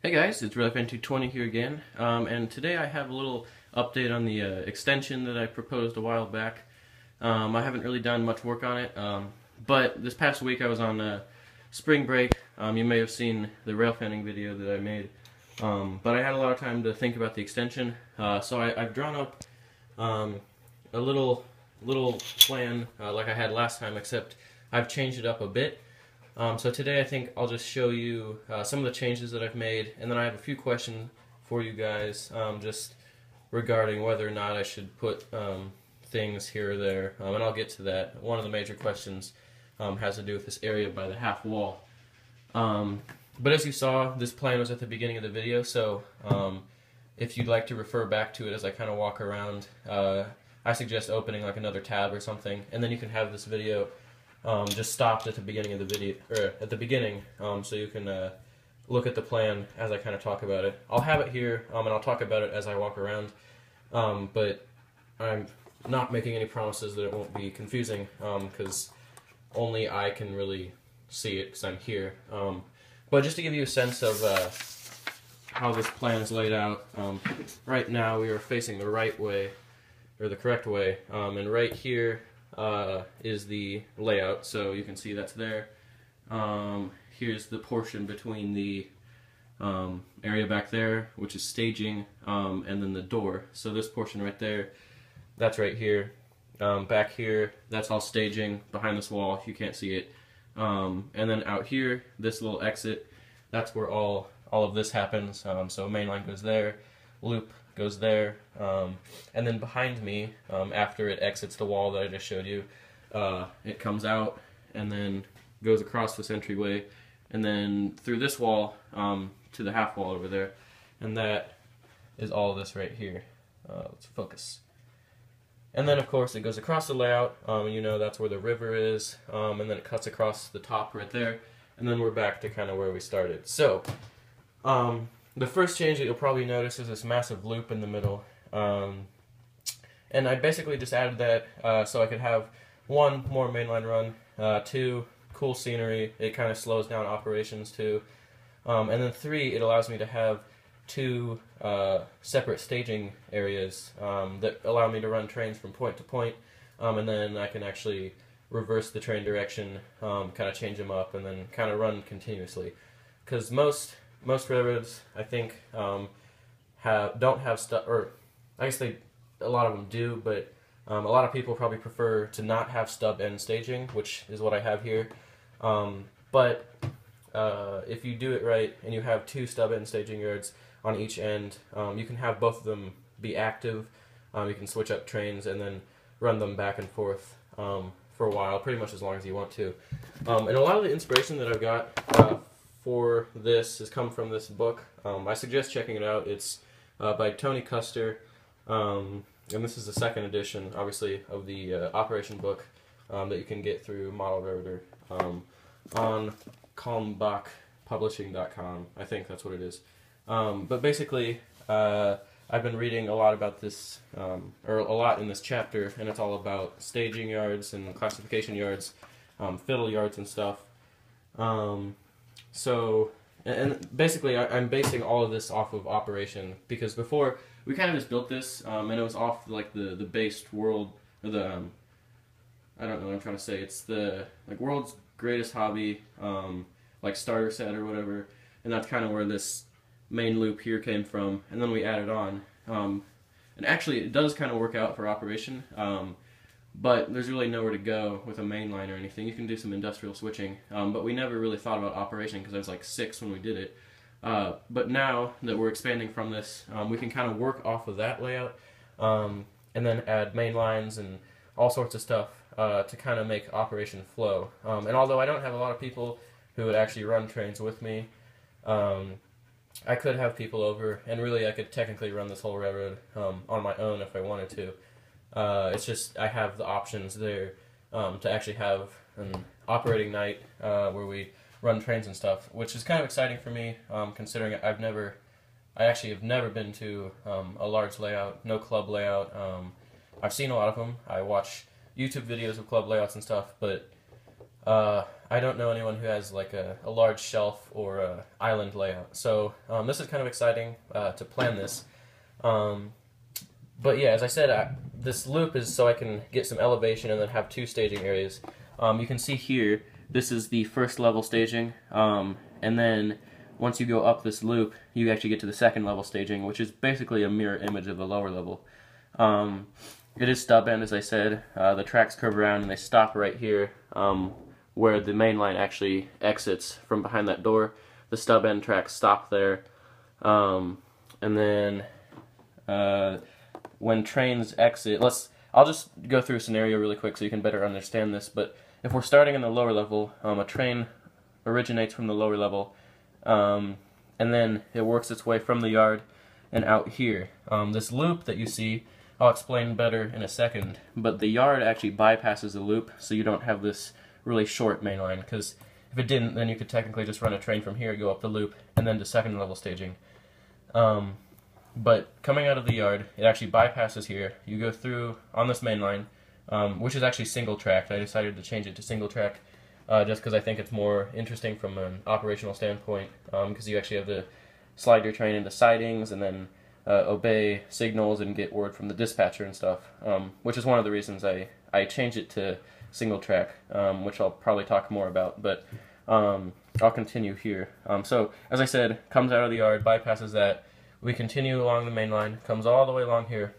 Hey guys, it's RealFan220 here again, and today I have a little update on the extension that I proposed a while back. I haven't really done much work on it, but this past week I was on spring break. You may have seen the rail fanning video that I made, but I had a lot of time to think about the extension, so I've drawn up a little plan like I had last time, except I've changed it up a bit. So today I think I'll just show you some of the changes that I've made, and then I have a few questions for you guys just regarding whether or not I should put things here or there, and I'll get to that. One of the major questions has to do with this area by the half wall. But as you saw, this plan was at the beginning of the video, so if you'd like to refer back to it as I kind of walk around, I suggest opening like another tab or something, and then you can have this video just stopped at the beginning of the video, or at the beginning, so you can look at the plan as I kind of talk about it. I'll have it here, and I'll talk about it as I walk around, but I'm not making any promises that it won't be confusing, because only I can really see it because I'm here. But just to give you a sense of how this plan is laid out, right now we are facing the right way, or the correct way, and right here is the layout, so you can see that's there. Here's the portion between the area back there, which is staging, and then the door. So this portion right there, that's right here. Back here, that's all staging behind this wall, you can't see it. And then out here, this little exit, that's where all of this happens. So main line goes there, loop goes there, and then behind me, after it exits the wall that I just showed you, it comes out and then goes across this entryway and then through this wall to the half wall over there, and that is all of this right here. Let's focus. And then of course it goes across the layout, you know that's where the river is, and then it cuts across the top right there, and then we're back to kind of where we started. So the first change that you'll probably notice is this massive loop in the middle, and I basically just added that so I could have one, more mainline run, two, cool scenery, it kind of slows down operations too, and then three, it allows me to have two separate staging areas that allow me to run trains from point to point, and then I can actually reverse the train direction, kind of change them up, and then kind of run continuously, because most railroads, I think, don't have stuff, or I guess a lot of them do, but a lot of people probably prefer to not have stub-end staging, which is what I have here. But if you do it right and you have two stub-end staging yards on each end, you can have both of them be active. You can switch up trains and then run them back and forth for a while, pretty much as long as you want to. And a lot of the inspiration that I've got for this has come from this book. I suggest checking it out. It's by Tony Custer, and this is the second edition, obviously, of the Operation book that you can get through Model Railroader on kalmbachpublishing.com. I think that's what it is. But basically, I've been reading a lot about this, or a lot in this chapter, and it's all about staging yards and classification yards, fiddle yards and stuff. So, and basically I'm basing all of this off of Operation, because before, we kind of just built this, and it was off like the based world, or the, I don't know what I'm trying to say, it's the like world's greatest hobby, like starter set or whatever, and that's kind of where this main loop here came from, and then we added on, and actually it does kind of work out for Operation, but there's really nowhere to go with a main line or anything. You can do some industrial switching, but we never really thought about Operation because I was like 6 when we did it. But now that we're expanding from this, we can kind of work off of that layout, and then add main lines and all sorts of stuff to kind of make Operation flow. And although I don't have a lot of people who would actually run trains with me, I could have people over, and really I could technically run this whole railroad on my own if I wanted to. It's just I have the options there to actually have an operating night where we run trains and stuff, which is kind of exciting for me, considering I actually have never been to a large layout, no club layout. I've seen a lot of them. I watch YouTube videos of club layouts and stuff, but I don't know anyone who has like a large shelf or a island layout. So this is kind of exciting to plan this. But yeah, as I said, this loop is so I can get some elevation and then have two staging areas. You can see here, this is the first level staging, and then once you go up this loop, you actually get to the second level staging, which is basically a mirror image of the lower level. It is stub-end, as I said. The tracks curve around and they stop right here, where the main line actually exits from behind that door. The stub-end tracks stop there, and then when trains exit, I'll just go through a scenario really quick so you can better understand this. But if we're starting in the lower level, a train originates from the lower level, and then it works its way from the yard and out here. This loop that you see, I'll explain better in a second, but the yard actually bypasses the loop, so you don't have this really short main line, because if it didn't, then you could technically just run a train from here, go up the loop, and then to second level staging. But coming out of the yard, it actually bypasses here. You go through on this main line, which is actually single tracked. I decided to change it to single track just because I think it's more interesting from an operational standpoint, because you actually have to slide your train into sidings and then obey signals and get word from the dispatcher and stuff, which is one of the reasons I changed it to single track, which I'll probably talk more about, but I'll continue here. So, as I said, comes out of the yard, bypasses that, we continue along the main line, comes all the way along here,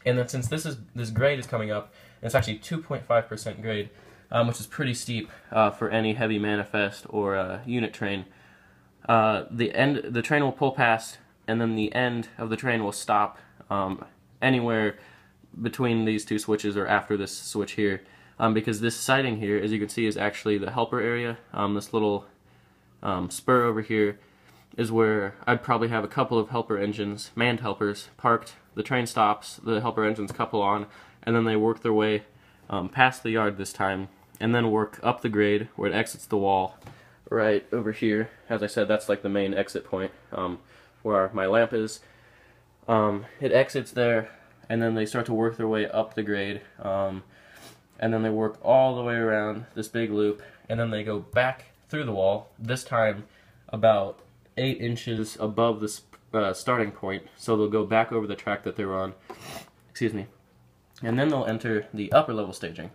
and then since this grade is coming up, and it's actually 2.5% grade, which is pretty steep for any heavy manifest or unit train, the train will pull past, and then the end of the train will stop anywhere between these two switches or after this switch here, because this siding here, as you can see, is actually the helper area. This little spur over here is where I'd probably have a couple of helper engines, manned helpers, parked. The train stops, the helper engines couple on, and then they work their way past the yard this time, and then work up the grade where it exits the wall right over here. As I said, that's like the main exit point where my lamp is. It exits there, and then they start to work their way up the grade, and then they work all the way around this big loop, and then they go back through the wall, this time about 8 inches above the starting point, so they'll go back over the track that they were on, excuse me, and then they'll enter the upper level staging.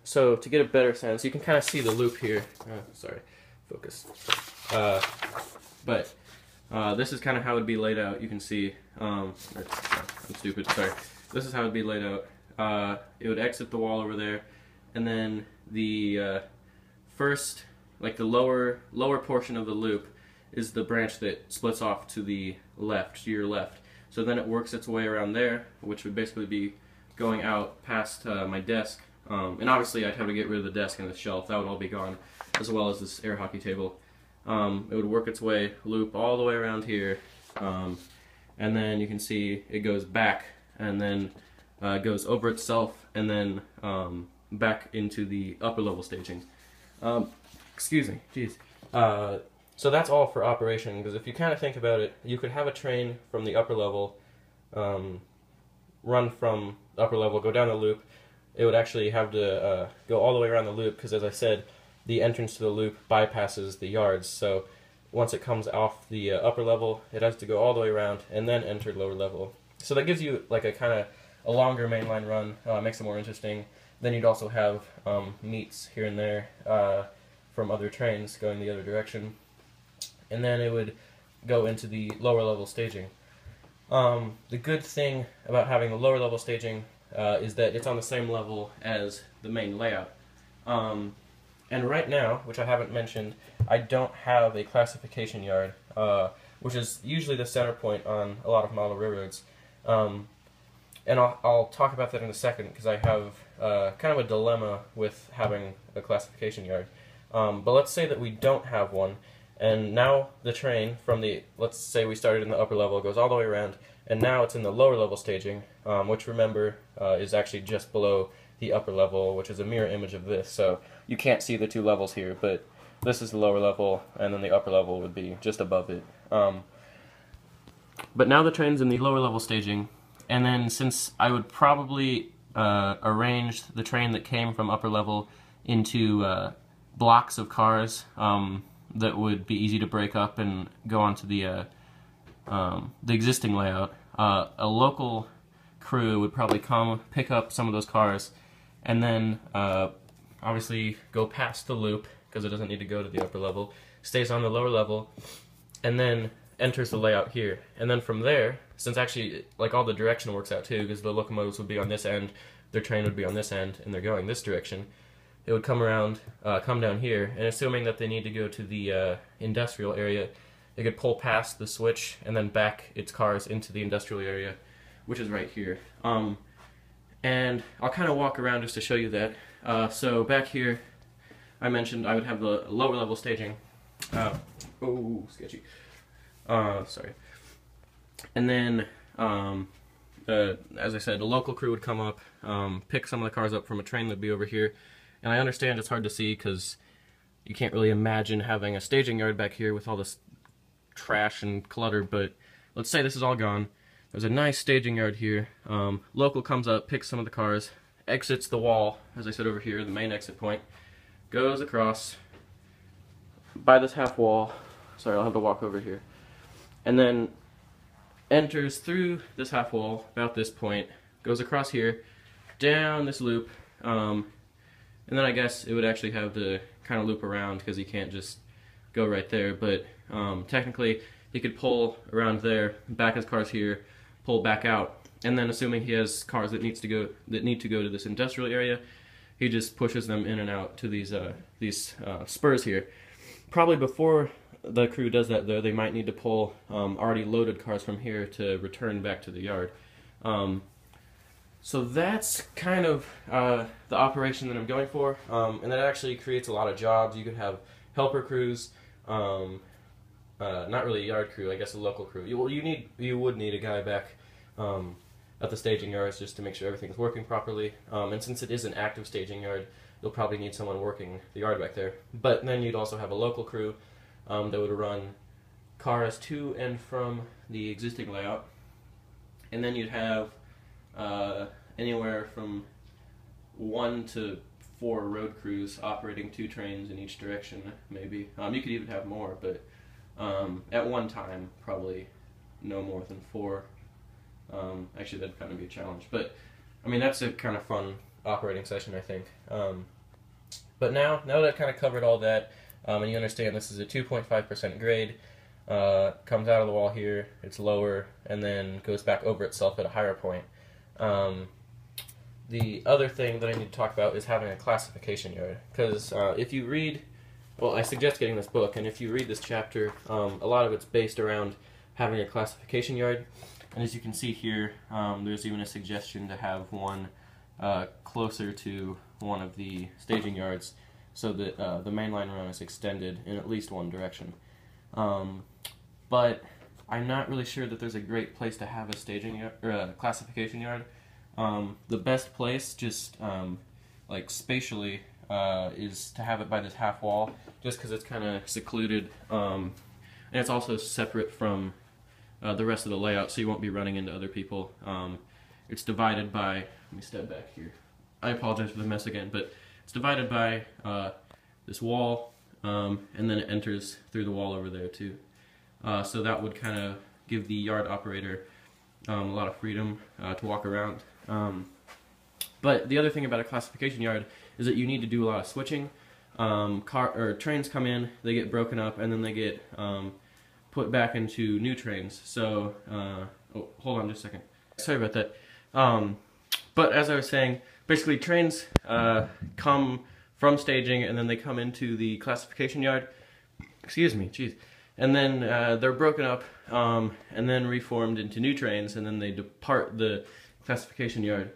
So to get a better sense, you can kind of see the loop here. Sorry, focus. But this is kind of how it would be laid out. You can see, I'm stupid, sorry. This is how it would be laid out. It would exit the wall over there, and then the first, like the lower portion of the loop is the branch that splits off to the left, to your left. So then it works its way around there, which would basically be going out past my desk. And obviously I'd have to get rid of the desk and the shelf. That would all be gone, as well as this air hockey table. It would work its way, loop all the way around here, and then you can see it goes back, and then goes over itself, and then back into the upper level staging. Excuse me, jeez. So that's all for operation, because if you kind of think about it, you could have a train from the upper level, run from the upper level, go down the loop. It would actually have to go all the way around the loop, because as I said, the entrance to the loop bypasses the yards. So once it comes off the upper level, it has to go all the way around and then enter lower level. So that gives you like a kind of a longer mainline run, makes it more interesting. Then you'd also have meets here and there from other trains going the other direction. And then it would go into the lower level staging. The good thing about having the lower level staging is that it's on the same level as the main layout. And right now, which I haven't mentioned, I don't have a classification yard, which is usually the center point on a lot of model railroads. And I'll talk about that in a second, because I have kind of a dilemma with having a classification yard. But let's say that we don't have one, and now the train from the, let's say we started in the upper level, goes all the way around, and now it's in the lower level staging, which remember is actually just below the upper level, which is a mirror image of this. So you can't see the two levels here, but this is the lower level, and then the upper level would be just above it. But now the train's in the lower level staging, and then since I would probably arrange the train that came from upper level into blocks of cars that would be easy to break up and go onto the existing layout. A local crew would probably come pick up some of those cars and then obviously go past the loop because it doesn't need to go to the upper level, stays on the lower level, and then enters the layout here. And then from there, since actually like all the direction works out too, because the locomotives would be on this end, their train would be on this end, and they're going this direction, it would come around, come down here, and assuming that they need to go to the industrial area, it could pull past the switch and then back its cars into the industrial area, which is right here. And I'll kind of walk around just to show you that. So back here, I mentioned I would have the lower level staging. Oh, sketchy. Sorry. And then, as I said, the local crew would come up, pick some of the cars up from a train that would be over here. And I understand it's hard to see because you can't really imagine having a staging yard back here with all this trash and clutter, but let's say this is all gone. There's a nice staging yard here. Local comes up, picks some of the cars, exits the wall, as I said over here, the main exit point, goes across by this half wall. Sorry, I'll have to walk over here. And then enters through this half wall, about this point, goes across here, down this loop, and then I guess it would actually have to kind of loop around because he can't just go right there, but technically he could pull around there, back his cars here, pull back out, and then assuming he has cars that need to go to this industrial area, he just pushes them in and out to these spurs here. Probably before the crew does that though, they might need to pull already loaded cars from here to return back to the yard. So that's kind of the operation that I'm going for, and that actually creates a lot of jobs. You could have helper crews, not really a yard crew, I guess a local crew. You would need a guy back at the staging yards just to make sure everything's working properly. And since it is an active staging yard, you'll probably need someone working the yard back there. But then you'd also have a local crew that would run cars to and from the existing layout, and then you'd have anywhere from 1 to 4 road crews operating 2 trains in each direction, maybe. You could even have more, but at one time, probably no more than 4. Actually, that'd kind of be a challenge, but I mean, that's a kind of fun operating session, I think. But now that I've kind of covered all that, and you understand this is a 2.5% grade, comes out of the wall here, it's lower, and then goes back over itself at a higher point. The other thing that I need to talk about is having a classification yard, because if you read, well, I suggest getting this book, and if you read this chapter, a lot of it's based around having a classification yard, and as you can see here, there's even a suggestion to have one closer to one of the staging yards so that the mainline run is extended in at least one direction. But I'm not really sure that there's a great place to have a staging yard, or a classification yard. The best place, just like spatially, is to have it by this half wall, just because it's kind of secluded, and it's also separate from the rest of the layout, so you won't be running into other people. It's divided by, let me step back here. I apologize for the mess again, but it's divided by this wall, and then it enters through the wall over there too. So that would kind of give the yard operator a lot of freedom to walk around. But the other thing about a classification yard is that you need to do a lot of switching. Trains come in, they get broken up, and then they get put back into new trains. So, oh, hold on just a second. Sorry about that. But as I was saying, basically trains come from staging, and then they come into the classification yard. Excuse me, jeez. And then they're broken up and then reformed into new trains, and then they depart the classification yard.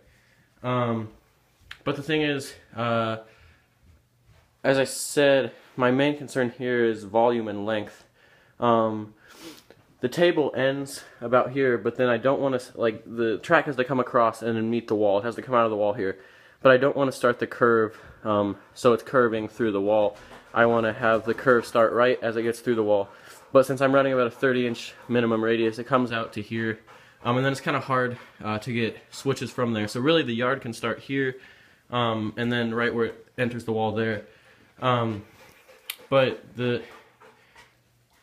But the thing is, as I said, my main concern here is volume and length. The table ends about here, but then I don't want to, like, the track has to come across and then meet the wall. It has to come out of the wall here. But I don't want to start the curve so it's curving through the wall. I want to have the curve start right as it gets through the wall. But since I'm running about a 30-inch minimum radius, it comes out to here. And then it's kind of hard to get switches from there. So really the yard can start here, and then right where it enters the wall there. But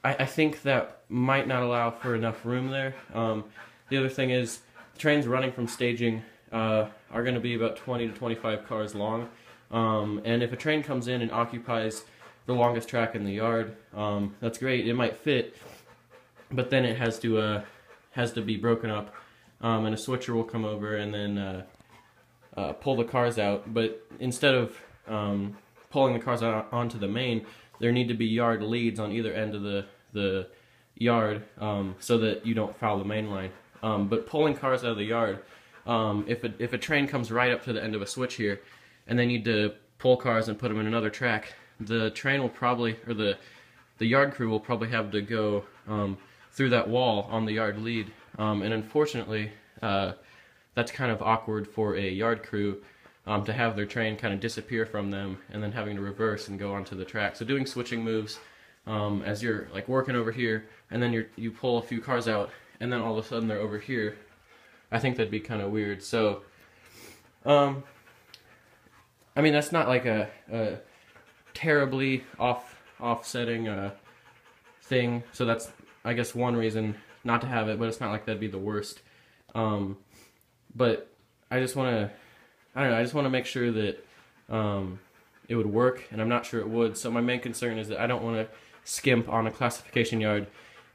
I think that might not allow for enough room there. The other thing is, trains running from staging are going to be about 20 to 25 cars long, and if a train comes in and occupies the longest track in the yard, that's great. It might fit, but then it has to be broken up, and a switcher will come over and then pull the cars out. But instead of pulling the cars out onto the main, there need to be yard leads on either end of the yard, so that you don't foul the main line. But pulling cars out of the yard, if a train comes right up to the end of a switch here, and they need to pull cars and put them in another track, the train will probably, or the yard crew will probably have to go through that wall on the yard lead. And unfortunately, that's kind of awkward for a yard crew, to have their train kind of disappear from them and then having to reverse and go onto the track. So doing switching moves, as you're like working over here, and then you pull a few cars out, and then all of a sudden they're over here, I think that'd be kind of weird. So, I mean, that's not like a terribly offsetting thing. So that's, I guess, one reason not to have it, but it's not like that'd be the worst. But I just want to, I don't know, I just want to make sure that it would work, and I'm not sure it would. So my main concern is that I don't want to skimp on a classification yard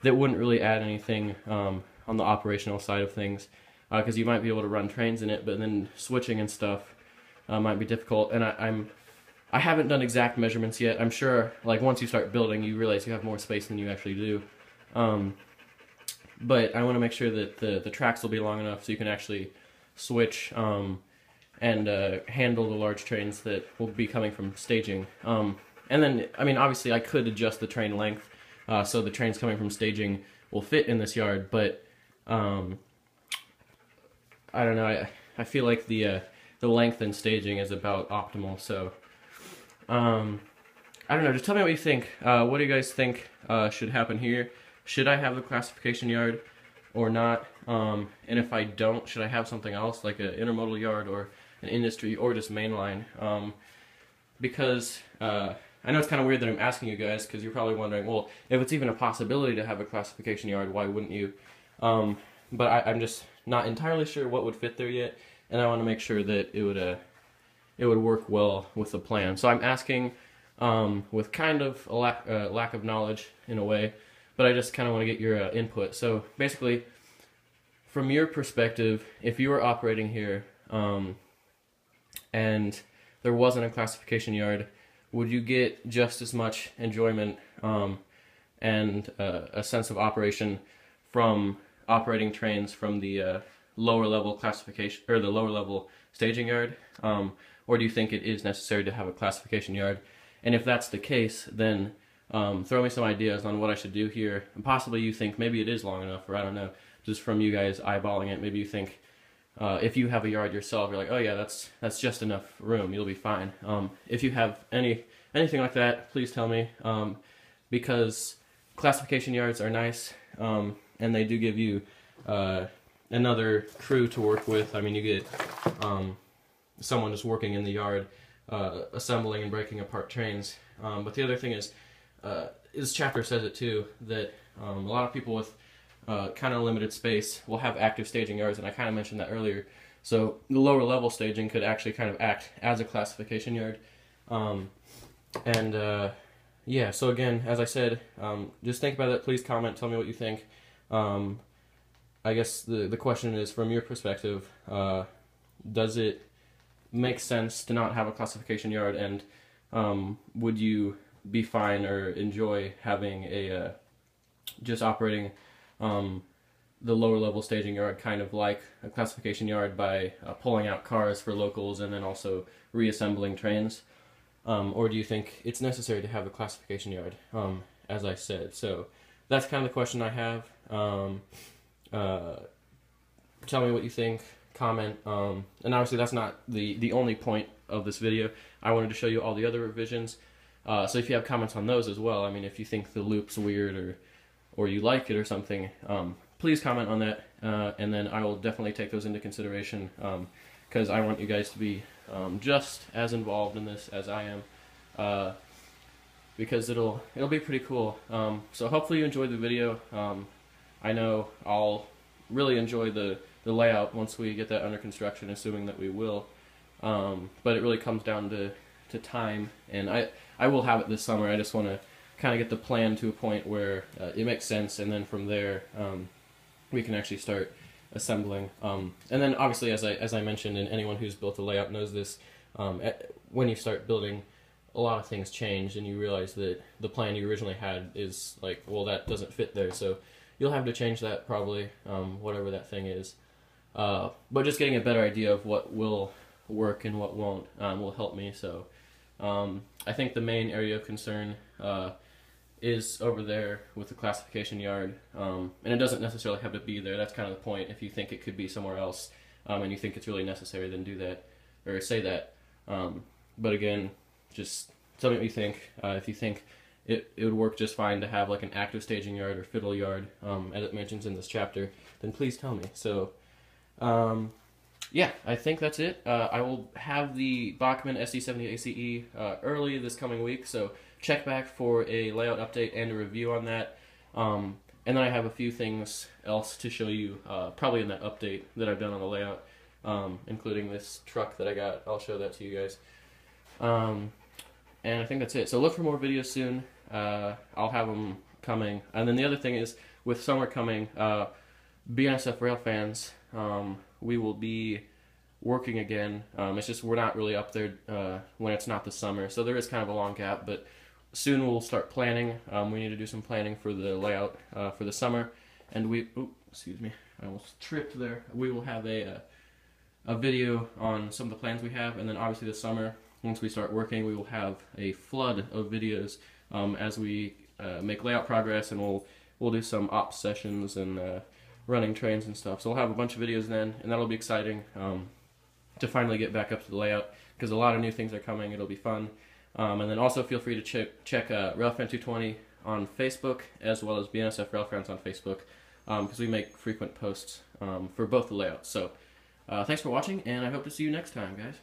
that wouldn't really add anything on the operational side of things, because you might be able to run trains in it, but then switching and stuff might be difficult. And I haven't done exact measurements yet. I'm sure, like, once you start building, you realize you have more space than you actually do. But I want to make sure that the tracks will be long enough so you can actually switch and handle the large trains that will be coming from staging. And then, I mean, obviously I could adjust the train length so the trains coming from staging will fit in this yard, but I don't know, I feel like the length in staging is about optimal. So I don't know, just tell me what you think. What do you guys think should happen here? Should I have the classification yard or not? And if I don't, should I have something else, like an intermodal yard or an industry or just mainline? Because I know it's kind of weird that I'm asking you guys, because you're probably wondering, well, if it's even a possibility to have a classification yard, why wouldn't you? But I'm just not entirely sure what would fit there yet, and I want to make sure that it would work well with the plan. So I'm asking with kind of a lack of knowledge in a way, but I just kind of want to get your input. So basically, from your perspective, if you were operating here and there wasn't a classification yard, would you get just as much enjoyment and a sense of operation from operating trains from the lower level classification, or the lower level staging yard, or do you think it is necessary to have a classification yard? And if that's the case, then throw me some ideas on what I should do here. And possibly you think maybe it is long enough, or I don't know, just from you guys eyeballing it, maybe you think if you have a yard yourself, you're like, oh yeah, that's just enough room, you'll be fine. If you have anything like that, please tell me, because classification yards are nice, and they do give you another crew to work with. I mean, you get someone just working in the yard, assembling and breaking apart trains. But the other thing is, this chapter says it too, that a lot of people with kind of limited space will have active staging yards, and I kind of mentioned that earlier. So the lower level staging could actually kind of act as a classification yard. Yeah, so again, as I said, just think about it. Please comment, tell me what you think. I guess the question is, from your perspective, does it make sense to not have a classification yard, and would you be fine or enjoy having a just operating the lower level staging yard kind of like a classification yard by pulling out cars for locals and then also reassembling trains? Or do you think it's necessary to have a classification yard, as I said? So that's kind of the question I have. Tell me what you think, comment, and obviously that's not the only point of this video. I wanted to show you all the other revisions, so if you have comments on those as well, I mean, if you think the loop's weird or you like it or something, please comment on that, and then I will definitely take those into consideration, because I want you guys to be just as involved in this as I am, because it'll be pretty cool. So hopefully you enjoyed the video. I know I'll really enjoy the layout once we get that under construction, assuming that we will. But it really comes down to time, and I will have it this summer. I just want to kind of get the plan to a point where it makes sense, and then from there we can actually start assembling. And then obviously, as I mentioned, and anyone who's built a layout knows this, when you start building, a lot of things change, and you realize that the plan you originally had is like, well, that doesn't fit there, so you'll have to change that probably, whatever that thing is. But just getting a better idea of what will work and what won't will help me. So I think the main area of concern is over there with the classification yard, and it doesn't necessarily have to be there. That's kind of the point. If you think it could be somewhere else, and you think it's really necessary, then do that, or say that. But again, just tell me what you think. If you think it would work just fine to have like an active staging yard or fiddle yard, as it mentions in this chapter, then please tell me. So yeah, I think that's it. I will have the Bachmann SE70 ACE early this coming week, so check back for a layout update and a review on that. And then I have a few things else to show you, probably in that update that I've done on the layout, including this truck that I got. I'll show that to you guys. And I think that's it. So look for more videos soon. I'll have them coming. And then the other thing is, with summer coming, BNSF Rail fans, we will be working again. It's just we're not really up there when it's not the summer, so there is kind of a long gap, but soon we'll start planning. We need to do some planning for the layout for the summer, and excuse me, I almost tripped there. We will have a video on some of the plans we have, and then obviously this summer, once we start working, we will have a flood of videos as we make layout progress, and we'll do some ops sessions and running trains and stuff. So we'll have a bunch of videos then, and that'll be exciting to finally get back up to the layout, because a lot of new things are coming. It'll be fun. And then also feel free to check Railfan220 on Facebook, as well as BNSF Railfans on Facebook, because we make frequent posts for both the layouts. So thanks for watching, and I hope to see you next time, guys.